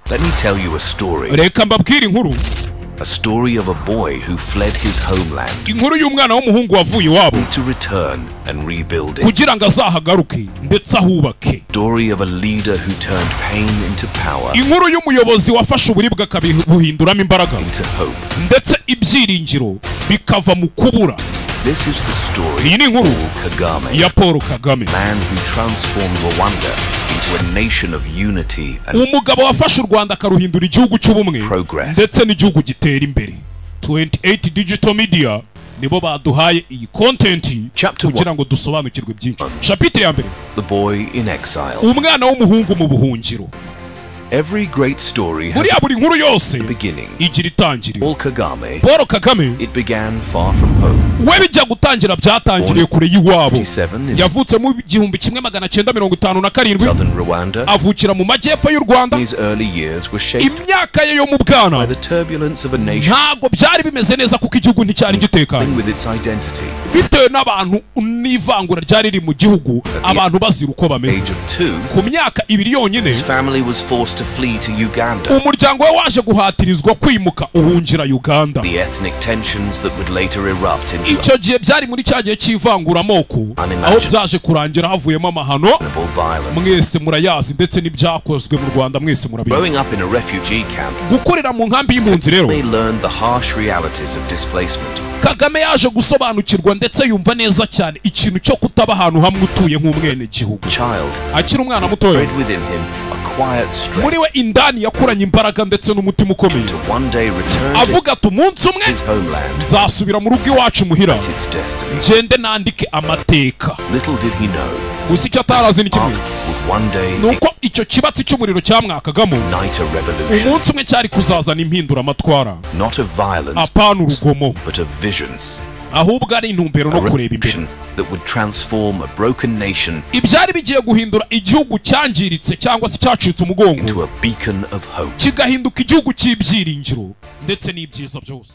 Let me tell you a story. Reka mbabwire inkuru. A story of a boy who fled his homeland. Inkuru y'umwana w'umuhungu wavuye iwabo. To return and rebuild it. Kugira ngo azahagaruke ndetse ahubake. Story of a leader who turned pain into power. Inkuru y'umuyobozi wafashe uburibwe akabibuhinduramo imbaraga. Into hope. Ndetse ibyiringiro bikava mu kubura. This is the story of Kagame, ya Paul Kagame, man who transformed Rwanda into a nation of unity and umugabo wafashe u Rwanda akaruhindura igihugu cy'ubumwe ndetse n'igihugu gitera imbere. 28 Digital Media nibo baduhaye iyi content kugira ngo dusobanukirwe byinshi. Chapitre ya mbere, The Boy in Exile. Umwana w'umuhungu mu buhungiro. Every great story has buri nkuru yose a beginning. Igira itangiriro. Paul Kagame, it began far from home. We bijya gutangira byatangiriye kure y'iwabo. Yavutse mu 1957. Southern Rwanda. Avukira mu majyepfo y'u Rwanda. His early years were shaped imyaka ye yo mu bwana by the turbulence of a nation. Ntago byari bimeze neza kuko igihugu nticyari gitekanye. With its identity. Bitewe n'abantu n'ivangura ryari riri mu gihugu, abantu bazira uko bameze. Ku myaka 2 yonyine, his family was forced to flee to Uganda. Umuryango we waje guhatirizwa kwimuka uhungira Uganda. The ethnic tensions that would later erupt into icyo gihe byari muri cyagiye cy'ivangura amoko, aho byaje kurangira havuyemo amahano. Mwese murayazi ndetse n'ibyakozwe mu Rwanda mwese murabizi. Growing up in a refugee camp. Gukorera mu nkambi y'impunzi rero. They learned the harsh realities of displacement. Kagame yaje gusobanukirwa ndetse yumva neza cyane ikintu cyo kutaba ahantu hamwe utuye nk'umwene gihugu. Akiri umwana mutoya, muri we indani yakuranye imbaraga ndetse n'umutima ukomeye. Avuga ati umunsi umwe nzasubira mu rugo iwacu muhira, ngende nandike amateka. Gusa icyo atarazi ni kimwe, nuko icyo kibatsi cy'umuriro cyamwakagamo umunsi umwe cyari kuzazana impinduramatwara, apana urugomo, ahubwo ari intumbero no kureba imbere. Ibyari bigiye guhindura igihugu cyangiritse cyangwa se cyacitse umugongo kigahinduka igihugu cy'ibyiringiro ndetse n'ibyiza byose.